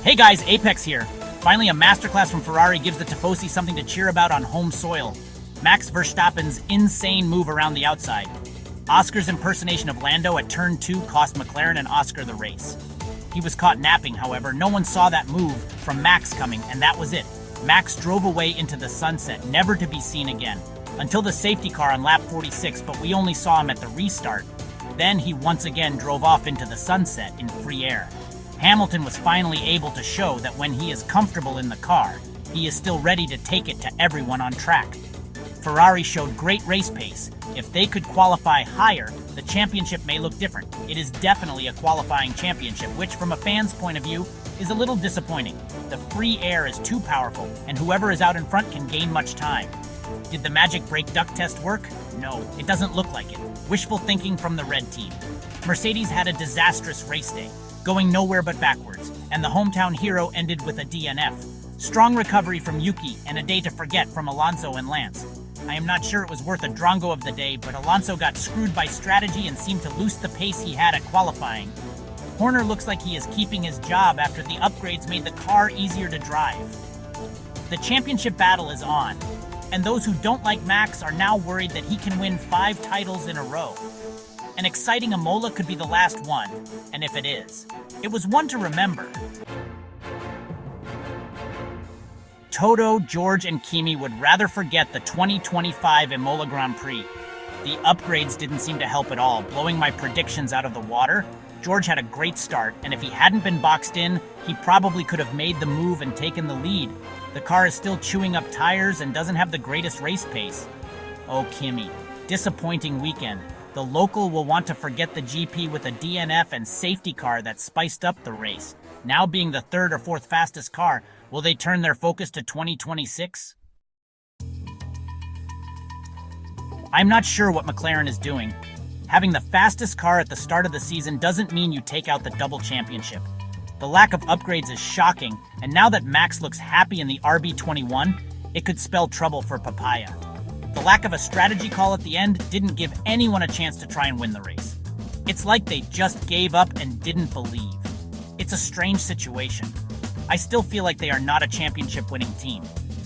Hey guys, Apex here. Finally, a masterclass from Ferrari gives the Tifosi something to cheer about on home soil. Max Verstappen's insane move around the outside. Oscar's impersonation of Lando at turn 2 cost McLaren and Oscar the race. He was caught napping, however. No one saw that move from Max coming, and that was it. Max drove away into the sunset, never to be seen again. Until the safety car on lap 46, but we only saw him at the restart. Then he once again drove off into the sunset in free air. Hamilton was finally able to show that when he is comfortable in the car, he is still ready to take it to everyone on track. Ferrari showed great race pace. If they could qualify higher, the championship may look different. It is definitely a qualifying championship, which from a fan's point of view is a little disappointing. The free air is too powerful, and whoever is out in front can gain much time. Did the magic brake duct test work? No, it doesn't look like it. Wishful thinking from the red team. Mercedes had a disastrous race day, going nowhere but backwards, and the hometown hero ended with a DNF. Strong recovery from Yuki and a day to forget from Alonso and Lance. I am not sure it was worth a drongo of the day, but Alonso got screwed by strategy and seemed to lose the pace he had at qualifying. Horner looks like he is keeping his job after the upgrades made the car easier to drive. The championship battle is on, and those who don't like Max are now worried that he can win 5 titles in a row. An exciting Imola could be the last one, and if it is, it was one to remember. Toto, George, and Kimi would rather forget the 2025 Imola Grand Prix. The upgrades didn't seem to help at all, blowing my predictions out of the water. George had a great start, and if he hadn't been boxed in, he probably could have made the move and taken the lead. The car is still chewing up tires and doesn't have the greatest race pace. Oh, Kimi, disappointing weekend. The local will want to forget the GP with a DNF and safety car that spiced up the race. Now being the 3rd or 4th fastest car, will they turn their focus to 2026? I'm not sure what McLaren is doing. Having the fastest car at the start of the season doesn't mean you take out the double championship. The lack of upgrades is shocking, and now that Max looks happy in the RB21, it could spell trouble for Papaya. The lack of a strategy call at the end didn't give anyone a chance to try and win the race. It's like they just gave up and didn't believe. It's a strange situation. I still feel like they are not a championship-winning team.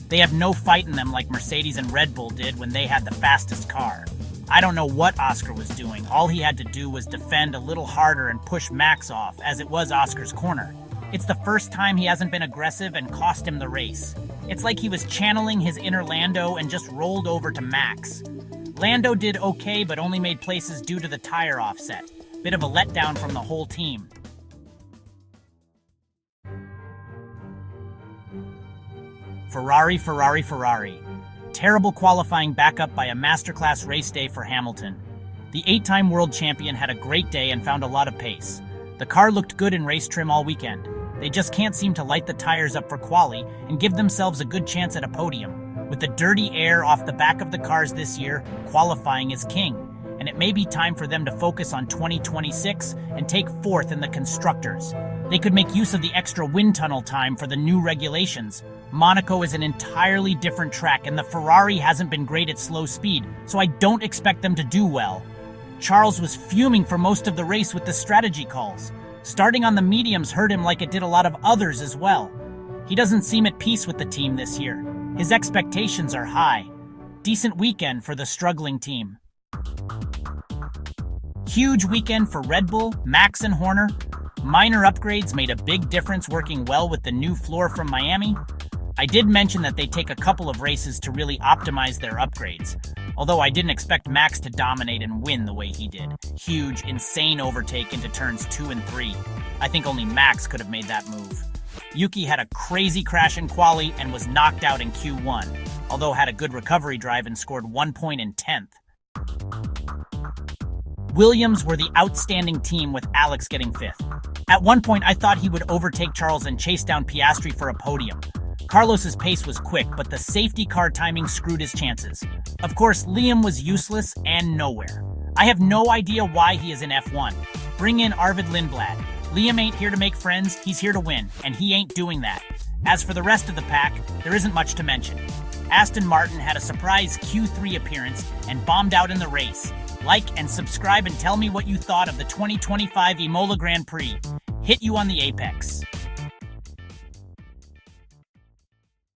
They have no fight in them like Mercedes and Red Bull did when they had the fastest car. I don't know what Oscar was doing. All he had to do was defend a little harder and push Max off, as it was Oscar's corner. It's the first time he hasn't been aggressive and cost him the race. It's like he was channeling his inner Lando and just rolled over to Max. Lando did okay, but only made places due to the tire offset. Bit of a letdown from the whole team. Ferrari, Ferrari, Ferrari. Terrible qualifying backup by a masterclass race day for Hamilton. The 8-time world champion had a great day and found a lot of pace. The car looked good in race trim all weekend. They just can't seem to light the tires up for quali and give themselves a good chance at a podium. With the dirty air off the back of the cars this year, qualifying is king, and it may be time for them to focus on 2026 and take 4th in the constructors. They could make use of the extra wind tunnel time for the new regulations. Monaco is an entirely different track, and the Ferrari hasn't been great at slow speed, so I don't expect them to do well. Charles was fuming for most of the race with the strategy calls. Starting on the mediums hurt him like it did a lot of others as well. He doesn't seem at peace with the team this year. His expectations are high. Decent weekend for the struggling team. Huge weekend for Red Bull, Max and Horner. Minor upgrades made a big difference, working well with the new floor from Miami. I did mention that they take a couple of races to really optimize their upgrades, although I didn't expect Max to dominate and win the way he did. Huge, insane overtake into turns 2 and 3. I think only Max could have made that move. Yuki had a crazy crash in quali and was knocked out in Q1, although had a good recovery drive and scored 1 point in 10th. Williams were the outstanding team, with Alex getting 5th. At one point, I thought he would overtake Charles and chase down Piastri for a podium. Carlos's pace was quick, but the safety car timing screwed his chances. Of course, Liam was useless and nowhere. I have no idea why he is in F1. Bring in Arvid Lindblad. Liam ain't here to make friends, he's here to win, and he ain't doing that. As for the rest of the pack, there isn't much to mention. Aston Martin had a surprise Q3 appearance and bombed out in the race. Like and subscribe and tell me what you thought of the 2025 Imola Grand Prix. Hit you on the Apex.